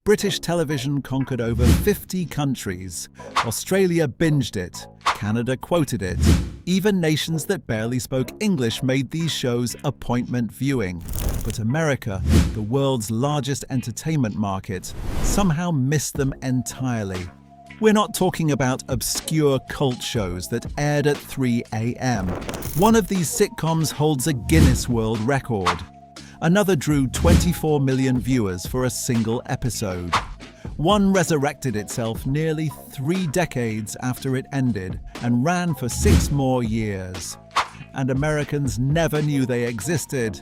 British television conquered over 50 countries. Australia binged it. Canada quoted it. Even nations that barely spoke English made these shows appointment viewing. But America, the world's largest entertainment market, somehow missed them entirely. We're not talking about obscure cult shows that aired at 3 a.m. One of these sitcoms holds a Guinness World Record. Another drew 24 million viewers for a single episode. One resurrected itself nearly 3 decades after it ended and ran for 6 more years. And Americans never knew they existed.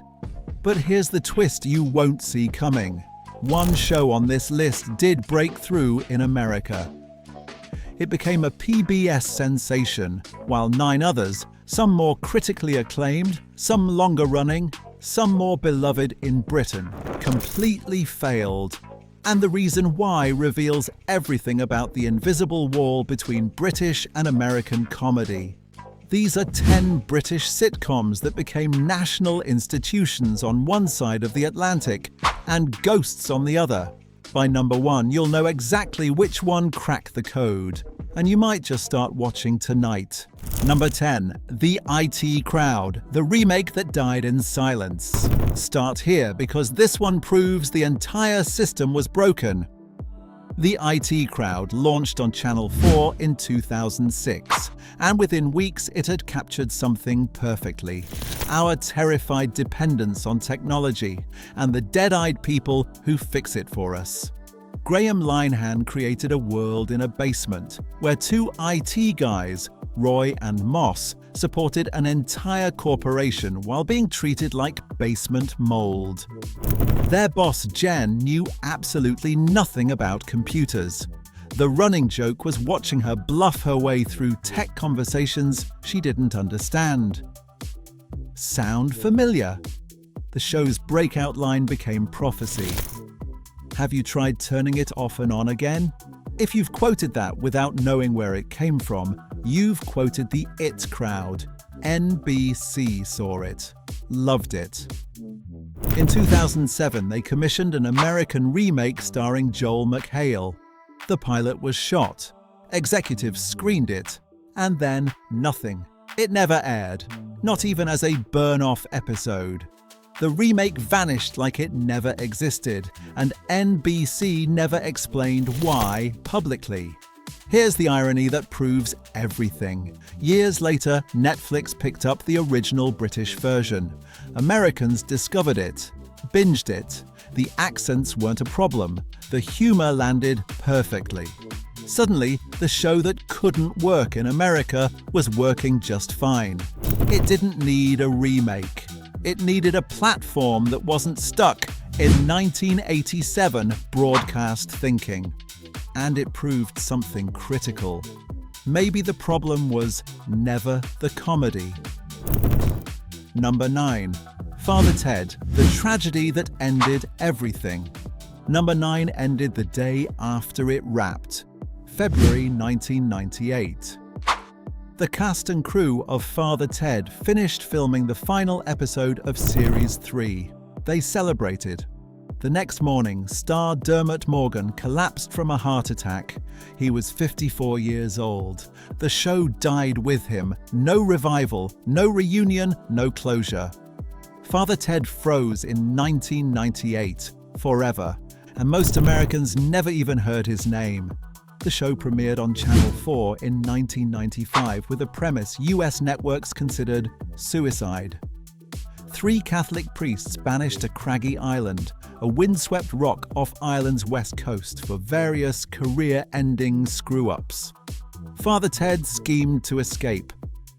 But here's the twist you won't see coming. One show on this list did break through in America. It became a PBS sensation, while 9 others, some more critically acclaimed, some longer running, some more beloved in Britain, completely failed. And the reason why reveals everything about the invisible wall between British and American comedy. These are 10 British sitcoms that became national institutions on one side of the Atlantic and ghosts on the other. By number 1, you'll know exactly which one cracked the code, and you might just start watching tonight. Number 10, The IT Crowd, the remake that died in silence. Start here because this one proves the entire system was broken. The IT Crowd launched on Channel 4 in 2006, and within weeks it had captured something perfectly: our terrified dependence on technology and the dead-eyed people who fix it for us. Graham Linehan created a world in a basement where 2 IT guys, Roy and Moss, supported an entire corporation while being treated like basement mold. Their boss, Jen, knew absolutely nothing about computers. The running joke was watching her bluff her way through tech conversations she didn't understand. Sound familiar? The show's breakout line became prophecy. Have you tried turning it off and on again? If you've quoted that without knowing where it came from, you've quoted the IT Crowd. NBC saw it. Loved it. In 2007, they commissioned an American remake starring Joel McHale. The pilot was shot. Executives screened it. And then nothing. It never aired. Not even as a burn-off episode. The remake vanished like it never existed, and NBC never explained why publicly. Here's the irony that proves everything. Years later, Netflix picked up the original British version. Americans discovered it, binged it. The accents weren't a problem. The humor landed perfectly. Suddenly, the show that couldn't work in America was working just fine. It didn't need a remake. It needed a platform that wasn't stuck in 1987 broadcast thinking. And it proved something critical. Maybe the problem was never the comedy. Number 9. Father Ted, the tragedy that ended everything. Number 9 ended the day after it wrapped, February 1998. The cast and crew of Father Ted finished filming the final episode of Series 3. They celebrated. The next morning, star Dermot Morgan collapsed from a heart attack. He was 54 years old. The show died with him. No revival, no reunion, no closure. Father Ted froze in 1998, forever, and most Americans never even heard his name. The show premiered on Channel 4 in 1995 with a premise US networks considered suicide. 3 Catholic priests banished to Craggy Island, a windswept rock off Ireland's west coast, for various career-ending screw-ups. Father Ted schemed to escape.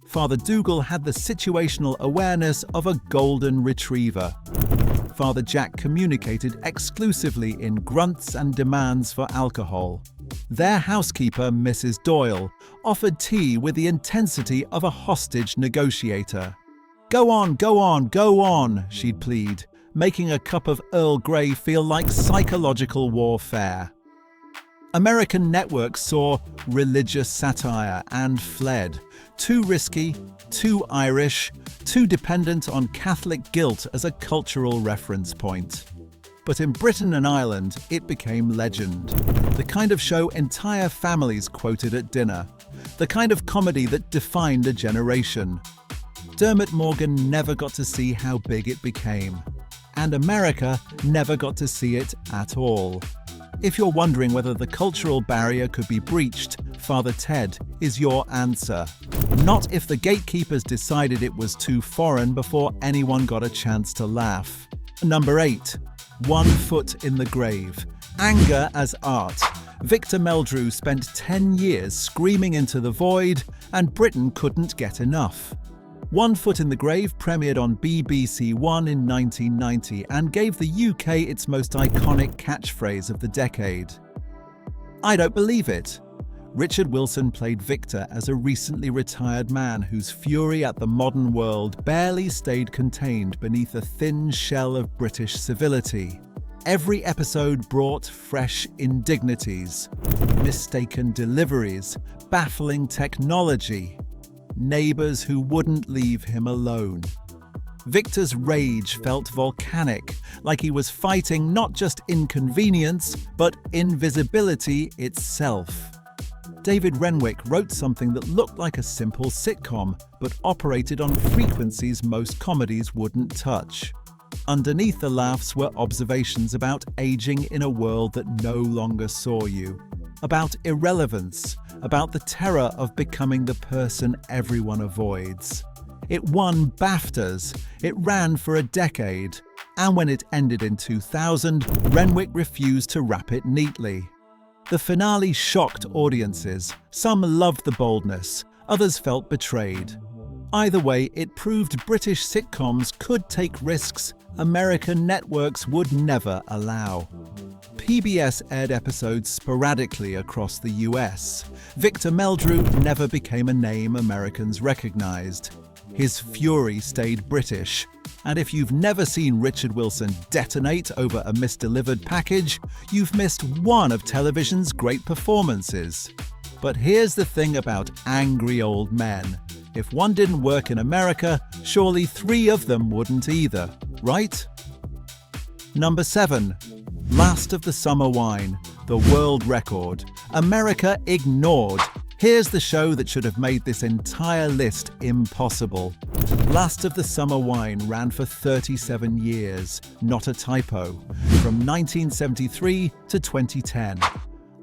Father Dougal had the situational awareness of a golden retriever. Father Jack communicated exclusively in grunts and demands for alcohol. Their housekeeper, Mrs. Doyle, offered tea with the intensity of a hostage negotiator. "Go on, go on, go on," she'd plead, making a cup of Earl Grey feel like psychological warfare. American networks saw religious satire and fled. Too risky, too Irish, too dependent on Catholic guilt as a cultural reference point. But in Britain and Ireland, it became legend. The kind of show entire families quoted at dinner. The kind of comedy that defined a generation. Dermot Morgan never got to see how big it became. And America never got to see it at all. If you're wondering whether the cultural barrier could be breached, Father Ted is your answer. Not if the gatekeepers decided it was too foreign before anyone got a chance to laugh. Number 8. 1 Foot in the Grave. Anger as art. Victor Meldrew spent 10 years screaming into the void, and Britain couldn't get enough. 1 Foot in the Grave premiered on BBC One in 1990 and gave the UK its most iconic catchphrase of the decade. I don't believe it. Richard Wilson played Victor as a recently retired man whose fury at the modern world barely stayed contained beneath a thin shell of British civility. Every episode brought fresh indignities, mistaken deliveries, baffling technology, neighbours who wouldn't leave him alone. Victor's rage felt volcanic, like he was fighting not just inconvenience, but invisibility itself. David Renwick wrote something that looked like a simple sitcom, but operated on frequencies most comedies wouldn't touch. Underneath the laughs were observations about aging in a world that no longer saw you, about irrelevance, about the terror of becoming the person everyone avoids. It won BAFTAs, it ran for a decade, and when it ended in 2000, Renwick refused to wrap it neatly. The finale shocked audiences. Some loved the boldness, others felt betrayed. Either way, it proved British sitcoms could take risks American networks would never allow. PBS aired episodes sporadically across the US. Victor Meldrew never became a name Americans recognized. His fury stayed British. And if you've never seen Richard Wilson detonate over a misdelivered package, you've missed one of television's great performances. But here's the thing about angry old men. If one didn't work in America, surely 3 of them wouldn't either, right? Number 7. Last of the Summer Wine, the world record. America ignored. Here's the show that should have made this entire list impossible. Last of the Summer Wine ran for 37 years, not a typo, from 1973 to 2010.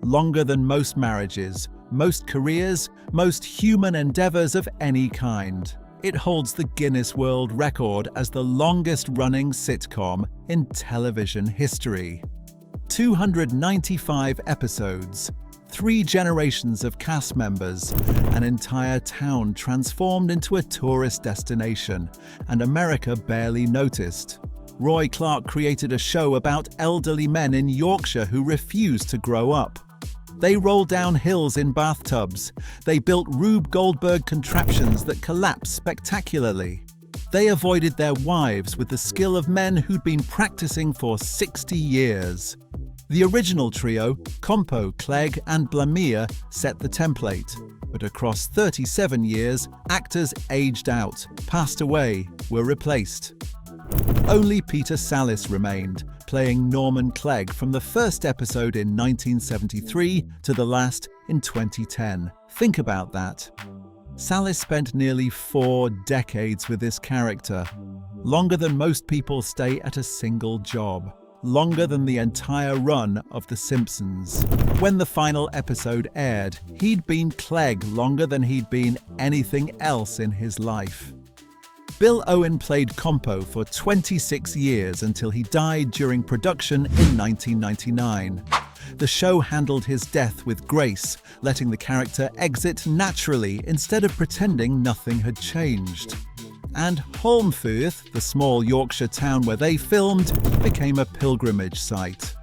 Longer than most marriages, most careers, most human endeavors of any kind. It holds the Guinness World Record as the longest-running sitcom in television history. 295 episodes, 3 generations of cast members, an entire town transformed into a tourist destination, and America barely noticed. Roy Clark created a show about elderly men in Yorkshire who refused to grow up. They rolled down hills in bathtubs. They built Rube Goldberg contraptions that collapsed spectacularly. They avoided their wives with the skill of men who'd been practicing for 60 years. The original trio, Compo, Clegg and Blamire, set the template. But across 37 years, actors aged out, passed away, were replaced. Only Peter Sallis remained, playing Norman Clegg from the first episode in 1973 to the last in 2010. Think about that. Sallis spent nearly 4 decades with this character, longer than most people stay at a single job, longer than the entire run of The Simpsons. When the final episode aired, he'd been Clegg longer than he'd been anything else in his life. Bill Owen played Compo for 26 years until he died during production in 1999. The show handled his death with grace, letting the character exit naturally instead of pretending nothing had changed. And Holmfirth, the small Yorkshire town where they filmed, became a pilgrimage site.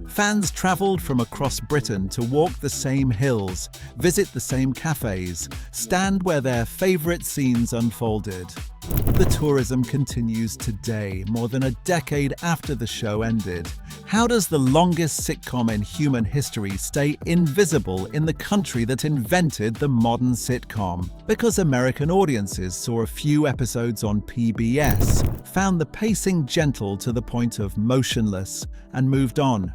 Fans travelled from across Britain to walk the same hills, visit the same cafes, stand where their favourite scenes unfolded. The tourism continues today, more than a decade after the show ended. How does the longest sitcom in human history stay invisible in the country that invented the modern sitcom? Because American audiences saw a few episodes on PBS, found the pacing gentle to the point of motionless, and moved on.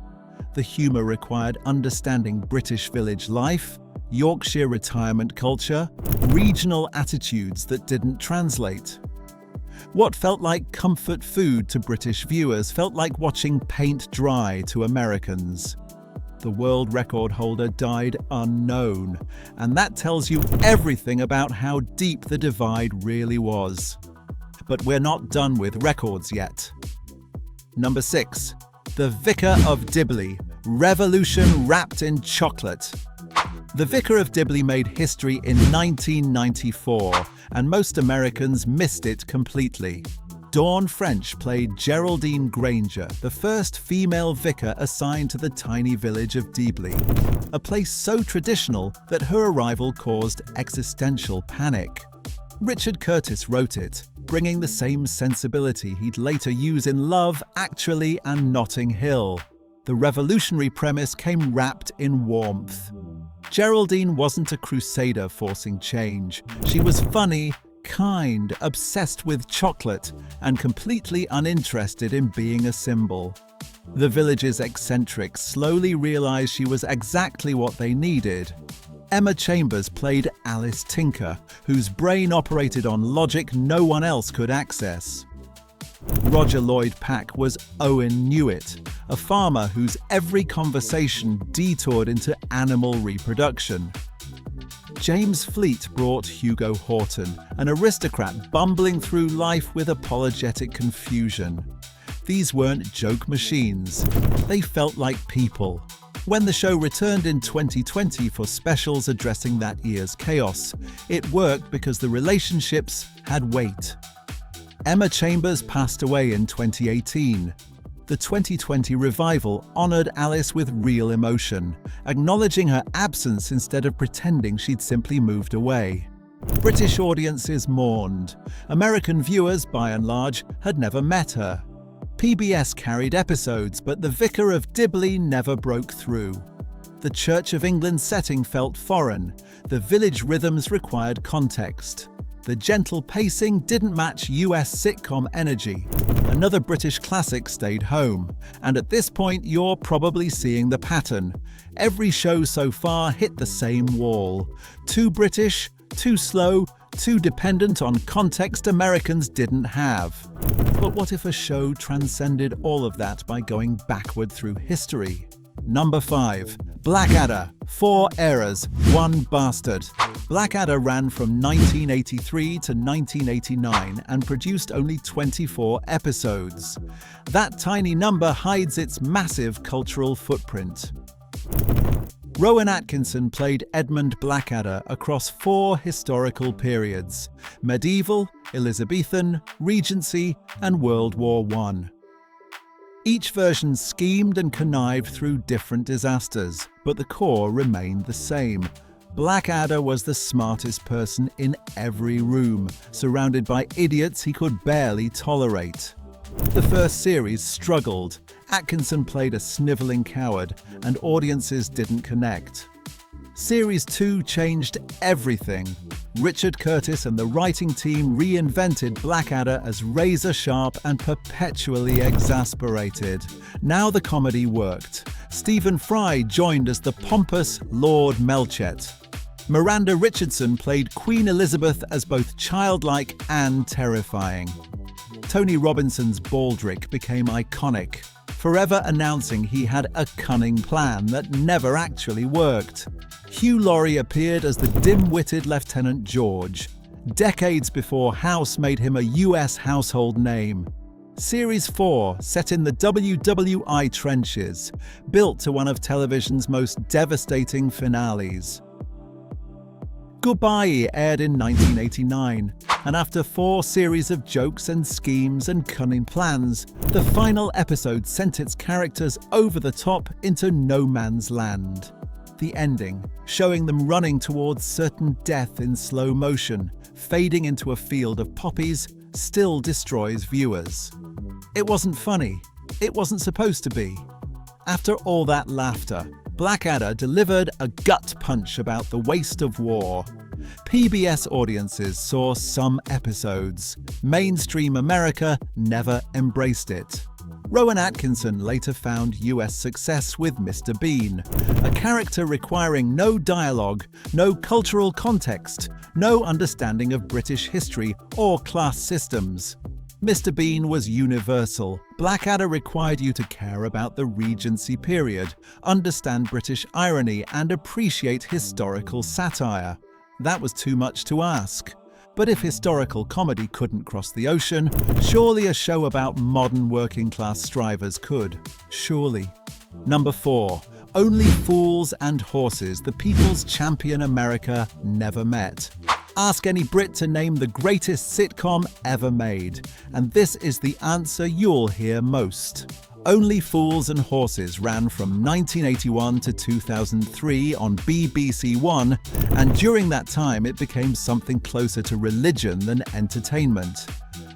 The humor required understanding British village life, Yorkshire retirement culture, regional attitudes that didn't translate. What felt like comfort food to British viewers felt like watching paint dry to Americans. The world record holder died unknown, and that tells you everything about how deep the divide really was. But we're not done with records yet. Number 6. The Vicar of Dibley, Revolution Wrapped in Chocolate. The Vicar of Dibley made history in 1994, and most Americans missed it completely. Dawn French played Geraldine Granger, the first female vicar assigned to the tiny village of Dibley, a place so traditional that her arrival caused existential panic. Richard Curtis wrote it, bringing the same sensibility he'd later use in Love, Actually, and Notting Hill. The revolutionary premise came wrapped in warmth. Geraldine wasn't a crusader forcing change. She was funny, kind, obsessed with chocolate, and completely uninterested in being a symbol. The village's eccentrics slowly realized she was exactly what they needed. Emma Chambers played Alice Tinker, whose brain operated on logic no one else could access. Roger Lloyd Pack was Owen Newitt, a farmer whose every conversation detoured into animal reproduction. James Fleet brought Hugo Horton, an aristocrat bumbling through life with apologetic confusion. These weren't joke machines. They felt like people. When the show returned in 2020 for specials addressing that year's chaos, it worked because the relationships had weight. Emma Chambers passed away in 2018. The 2020 revival honored Alice with real emotion, acknowledging her absence instead of pretending she'd simply moved away. British audiences mourned. American viewers, by and large, had never met her. PBS carried episodes, but the Vicar of Dibley never broke through. The Church of England setting felt foreign. The village rhythms required context. The gentle pacing didn't match US sitcom energy. Another British classic stayed home, and at this point you're probably seeing the pattern. Every show so far hit the same wall. Too British, too slow, too dependent on context Americans didn't have. But what if a show transcended all of that by going backward through history? Number 5. Blackadder. 4 errors, 1 bastard. Blackadder ran from 1983 to 1989 and produced only 24 episodes. That tiny number hides its massive cultural footprint. Rowan Atkinson played Edmund Blackadder across 4 historical periods: medieval, Elizabethan, Regency, and World War I. Each version schemed and connived through different disasters, but the core remained the same. Blackadder was the smartest person in every room, surrounded by idiots he could barely tolerate. The first series struggled. Atkinson played a snivelling coward, and audiences didn't connect. Series 2 changed everything. Richard Curtis and the writing team reinvented Blackadder as razor-sharp and perpetually exasperated. Now the comedy worked. Stephen Fry joined as the pompous Lord Melchett. Miranda Richardson played Queen Elizabeth as both childlike and terrifying. Tony Robinson's Baldrick became iconic, forever announcing he had a cunning plan that never actually worked. Hugh Laurie appeared as the dim-witted Lieutenant George, decades before House made him a US household name. Series 4, set in the WWI trenches, built to one of television's most devastating finales. Goodbye aired in 1989, and after 4 series of jokes and schemes and cunning plans, the final episode sent its characters over the top into no man's land. The ending, showing them running towards certain death in slow motion, fading into a field of poppies, still destroys viewers. It wasn't funny. It wasn't supposed to be. After all that laughter, Blackadder delivered a gut punch about the waste of war. PBS audiences saw some episodes. Mainstream America never embraced it. Rowan Atkinson later found US success with Mr. Bean, a character requiring no dialogue, no cultural context, no understanding of British history or class systems. Mr. Bean was universal. Blackadder required you to care about the Regency period, understand British irony, and appreciate historical satire. That was too much to ask. But if historical comedy couldn't cross the ocean, surely a show about modern working-class strivers could. Surely. Number 4. Only Fools and Horses, the People's Champion America never met. Ask any Brit to name the greatest sitcom ever made, and this is the answer you'll hear most. Only Fools and Horses ran from 1981 to 2003 on BBC One, and during that time it became something closer to religion than entertainment.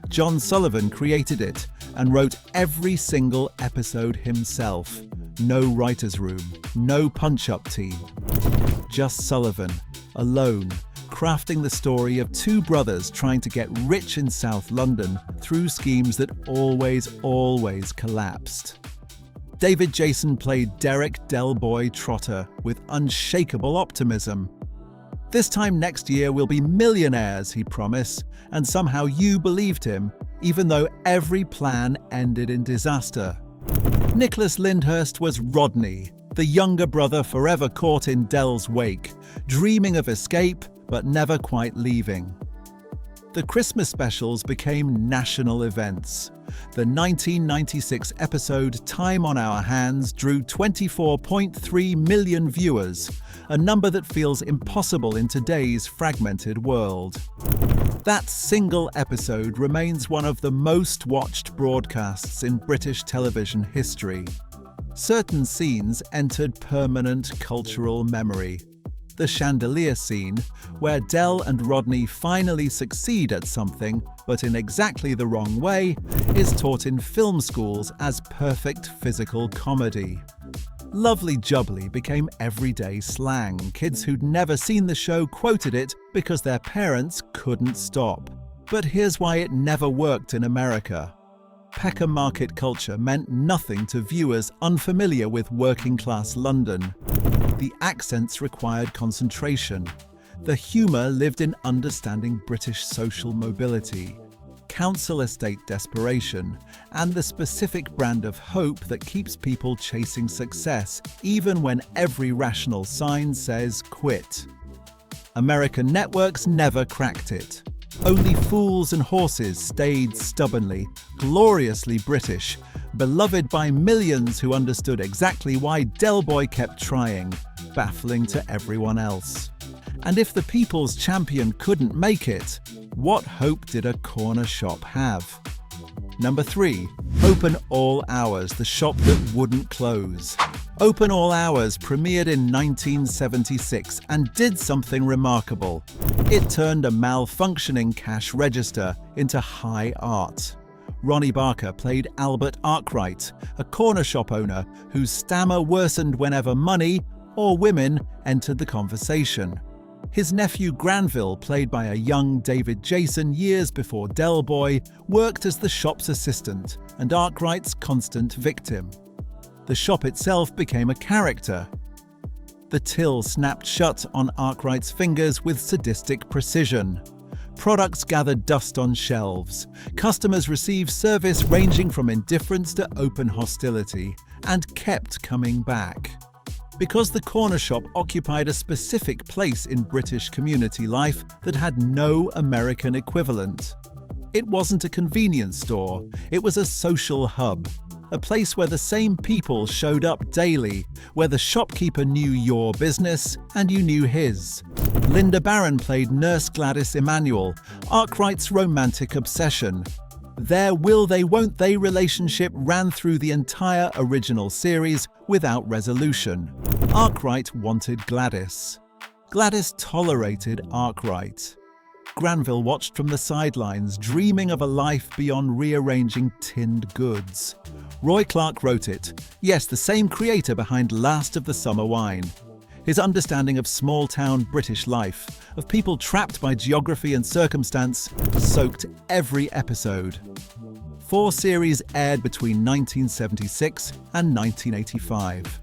John Sullivan created it and wrote every single episode himself. No writer's room, no punch-up team. Just Sullivan, alone, crafting the story of two brothers trying to get rich in South London through schemes that always collapsed. David Jason played Derek Del Boy Trotter with unshakable optimism. This time next year we'll be millionaires, he promised, and somehow you believed him, even though every plan ended in disaster. Nicholas Lyndhurst was Rodney, the younger brother forever caught in Del's wake, dreaming of escape, but never quite leaving. The Christmas specials became national events. The 1996 episode Time on Our Hands drew 24.3 million viewers, a number that feels impossible in today's fragmented world. That single episode remains one of the most watched broadcasts in British television history. Certain scenes entered permanent cultural memory. The chandelier scene, where Del and Rodney finally succeed at something, but in exactly the wrong way, is taught in film schools as perfect physical comedy. Lovely jubbly became everyday slang. Kids who'd never seen the show quoted it because their parents couldn't stop. But here's why it never worked in America. Pecker market culture meant nothing to viewers unfamiliar with working-class London. The accents required concentration. The humour lived in understanding British social mobility, council estate desperation, and the specific brand of hope that keeps people chasing success, even when every rational sign says quit. American networks never cracked it. Only Fools and Horses stayed stubbornly, gloriously British, beloved by millions who understood exactly why Del Boy kept trying, baffling to everyone else. And if the People's Champion couldn't make it, what hope did a corner shop have? Number 3. Open All Hours, the shop that wouldn't close. Open All Hours premiered in 1976 and did something remarkable. It turned a malfunctioning cash register into high art. Ronnie Barker played Albert Arkwright, a corner shop owner whose stammer worsened whenever money or women entered the conversation. His nephew Granville, played by a young David Jason years before Del Boy, worked as the shop's assistant and Arkwright's constant victim. The shop itself became a character. The till snapped shut on Arkwright's fingers with sadistic precision. Products gathered dust on shelves. Customers received service ranging from indifference to open hostility, and kept coming back. Because the corner shop occupied a specific place in British community life that had no American equivalent. It wasn't a convenience store, it was a social hub. A place where the same people showed up daily, where the shopkeeper knew your business and you knew his. Linda Barron played Nurse Gladys Emanuel, Arkwright's romantic obsession. Their will they won't they relationship ran through the entire original series without resolution. Arkwright wanted Gladys. Gladys tolerated Arkwright. Granville watched from the sidelines, dreaming of a life beyond rearranging tinned goods. Roy Clark wrote it. Yes, the same creator behind Last of the Summer Wine. His understanding of small-town British life, of people trapped by geography and circumstance, soaked every episode. 4 series aired between 1976 and 1985.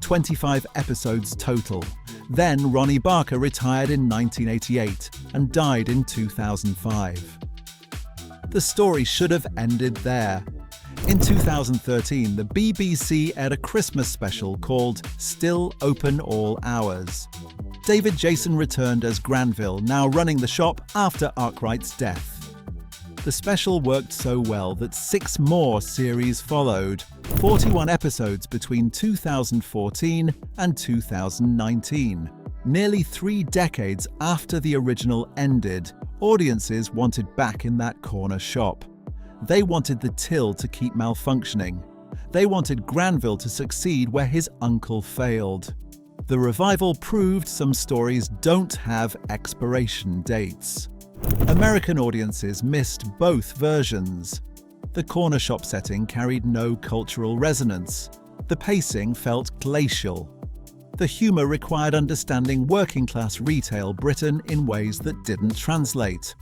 25 episodes total. Then Ronnie Barker retired in 1988 and died in 2005. The story should have ended there. In 2013, the BBC aired a Christmas special called Still Open All Hours. David Jason returned as Granville, now running the shop after Arkwright's death. The special worked so well that 6 more series followed, 41 episodes between 2014 and 2019. Nearly 3 decades after the original ended, audiences wanted back in that corner shop. They wanted the till to keep malfunctioning. They wanted Granville to succeed where his uncle failed. The revival proved some stories don't have expiration dates. American audiences missed both versions. The corner shop setting carried no cultural resonance. The pacing felt glacial. The humour required understanding working-class retail Britain in ways that didn't translate.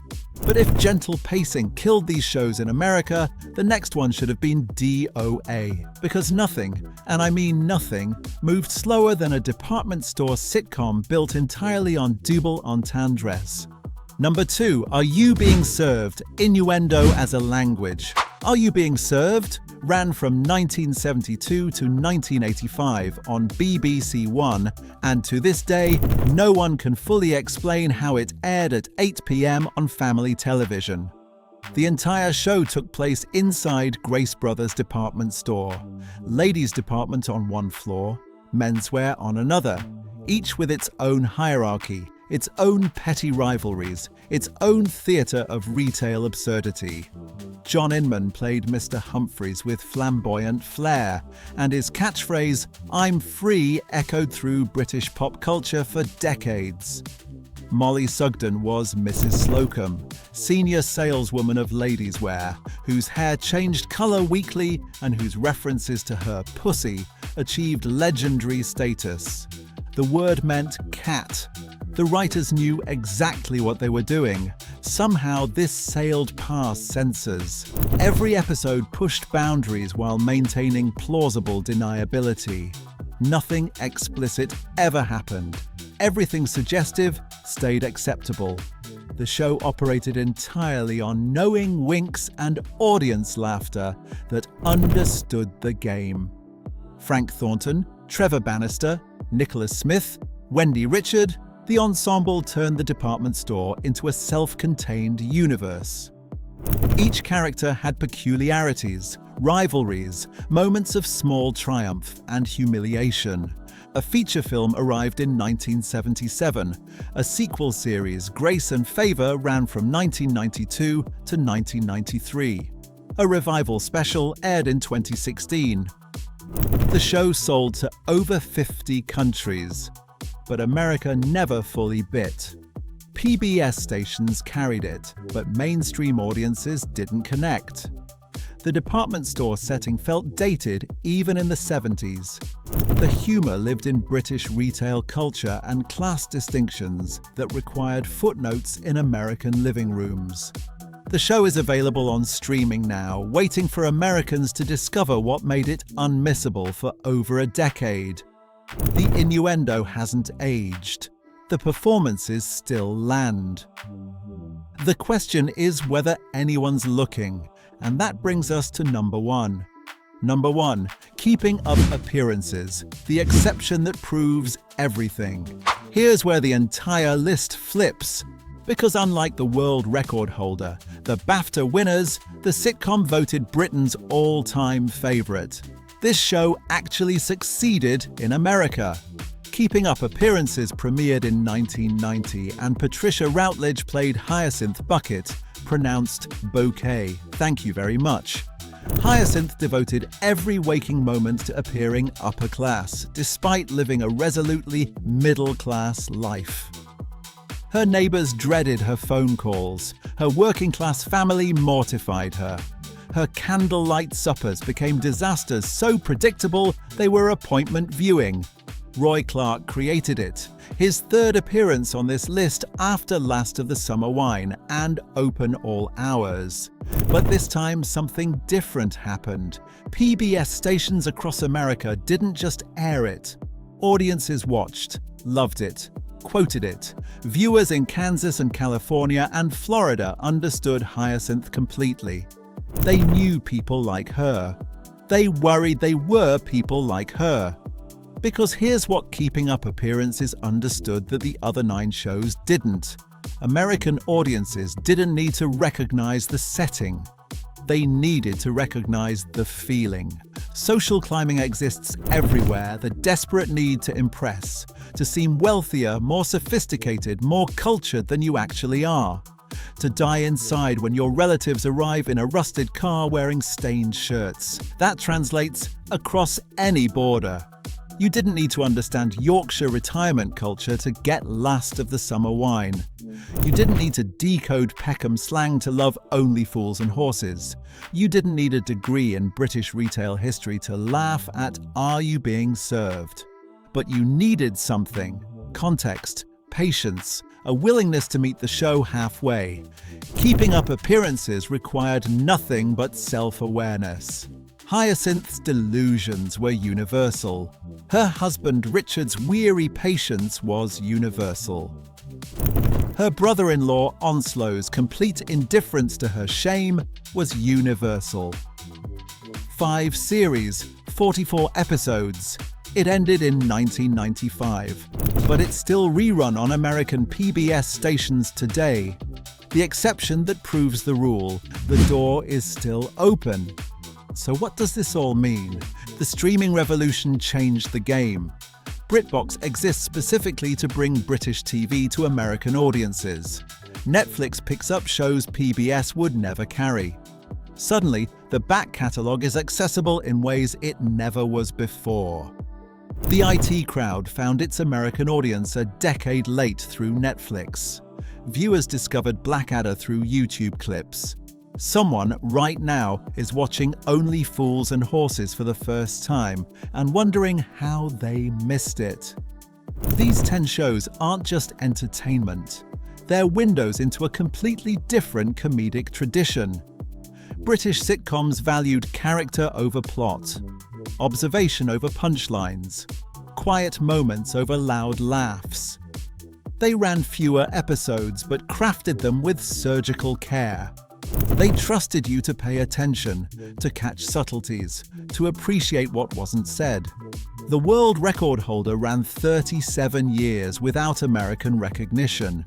But if gentle pacing killed these shows in America, the next one should have been DOA, because nothing, and I mean nothing, moved slower than a department store sitcom built entirely on double entendres. Number 2, Are You Being Served? Innuendo as a Language. Are You Being Served? Ran from 1972 to 1985 on BBC One, and to this day, no one can fully explain how it aired at 8 p.m. on family television. The entire show took place inside Grace Brothers department store. Ladies' department on one floor, menswear on another, each with its own hierarchy, its own petty rivalries, its own theatre of retail absurdity. John Inman played Mr. Humphreys with flamboyant flair, and his catchphrase, "I'm free," echoed through British pop culture for decades. Molly Sugden was Mrs. Slocum, senior saleswoman of ladies' wear, whose hair changed colour weekly and whose references to her pussy achieved legendary status. The word meant cat. The writers knew exactly what they were doing. Somehow this sailed past censors. Every episode pushed boundaries while maintaining plausible deniability. Nothing explicit ever happened. Everything suggestive stayed acceptable. The show operated entirely on knowing winks and audience laughter that understood the game. Frank Thornton, Trevor Bannister, Nicholas Smith, Wendy Richard, the ensemble turned the department store into a self-contained universe. Each character had peculiarities, rivalries, moments of small triumph and humiliation. A feature film arrived in 1977. A sequel series, Grace and Favour, ran from 1992 to 1993. A revival special aired in 2016. The show sold to over 50 countries. But America never fully bit. PBS stations carried it, but mainstream audiences didn't connect. The department store setting felt dated even in the 70s. The humour lived in British retail culture and class distinctions that required footnotes in American living rooms. The show is available on streaming now, waiting for Americans to discover what made it unmissable for over a decade. The innuendo hasn't aged. The performances still land. The question is whether anyone's looking, and that brings us to number 1. Number 1, keeping up appearances, the exception that proves everything. Here's where the entire list flips. Because unlike the world record holder, the BAFTA winners, the sitcom voted Britain's all-time favourite. This show actually succeeded in America. Keeping Up Appearances premiered in 1990, and Patricia Routledge played Hyacinth Bucket, pronounced bouquet. Thank you very much. Hyacinth devoted every waking moment to appearing upper class, despite living a resolutely middle-class life. Her neighbors dreaded her phone calls. Her working-class family mortified her. Her candlelight suppers became disasters so predictable they were appointment viewing. Roy Clark created it, his third appearance on this list after Last of the Summer Wine and Open All Hours. But this time something different happened. PBS stations across America didn't just air it. Audiences watched, loved it, quoted it. Viewers in Kansas and California and Florida understood Hyacinth completely. They knew people like her. They worried they were people like her. Because here's what Keeping Up appearances understood that the other 9 shows didn't. American audiences didn't need to recognize the setting. They needed to recognize the feeling. Social climbing exists everywhere, the desperate need to impress, to seem wealthier, more sophisticated, more cultured than you actually are. To die inside when your relatives arrive in a rusted car wearing stained shirts. That translates across any border. You didn't need to understand Yorkshire retirement culture to get Last of the Summer Wine. You didn't need to decode Peckham slang to love Only Fools and Horses. You didn't need a degree in British retail history to laugh at Are You Being Served? But you needed something: context, patience, a willingness to meet the show halfway. Keeping Up appearances required nothing but self-awareness. Hyacinth's delusions were universal. Her husband Richard's weary patience was universal. Her brother-in-law Onslow's complete indifference to her shame was universal. 5 series, 44 episodes. It ended in 1995, but it's still rerun on American PBS stations today. The exception that proves the rule: the door is still open. So what does this all mean? The streaming revolution changed the game. BritBox exists specifically to bring British TV to American audiences. Netflix picks up shows PBS would never carry. Suddenly, the back catalogue is accessible in ways it never was before. The IT crowd found its American audience a decade late through Netflix. Viewers discovered Blackadder through YouTube clips. Someone right now is watching Only Fools and Horses for the first time and wondering how they missed it. These 10 shows aren't just entertainment. They're windows into a completely different comedic tradition. British sitcoms valued character over plot, observation over punchlines, quiet moments over loud laughs. They ran fewer episodes but crafted them with surgical care. They trusted you to pay attention, to catch subtleties, to appreciate what wasn't said. The world record holder ran 37 years without American recognition.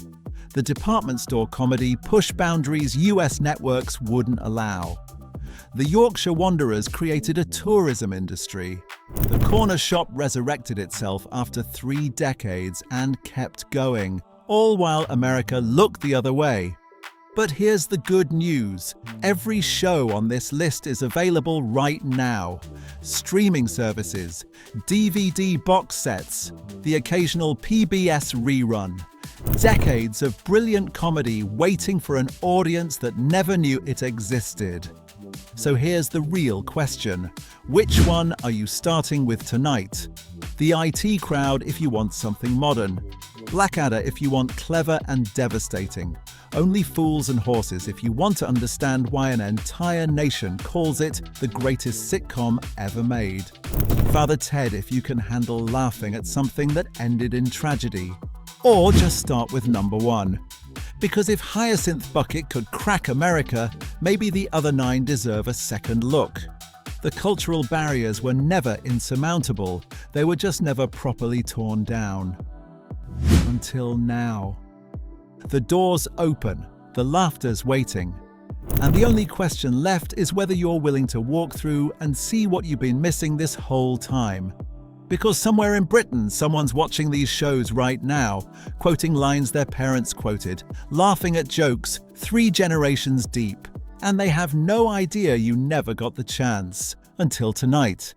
The department store comedy pushed boundaries US networks wouldn't allow. The Yorkshire Wanderers created a tourism industry. The corner shop resurrected itself after 3 decades and kept going, all while America looked the other way. But here's the good news. Every show on this list is available right now. Streaming services, DVD box sets, the occasional PBS rerun. Decades of brilliant comedy waiting for an audience that never knew it existed. So here's the real question. Which one are you starting with tonight? The IT crowd if you want something modern. Blackadder if you want clever and devastating. Only Fools and Horses if you want to understand why an entire nation calls it the greatest sitcom ever made. Father Ted if you can handle laughing at something that ended in tragedy. Or just start with number 1. Because if Hyacinth Bucket could crack America, maybe the other 9 deserve a second look. The cultural barriers were never insurmountable, they were just never properly torn down. Until now. The door's open, the laughter's waiting, and the only question left is whether you're willing to walk through and see what you've been missing this whole time. Because somewhere in Britain, someone's watching these shows right now, quoting lines their parents quoted, laughing at jokes 3 generations deep, and they have no idea you never got the chance until tonight.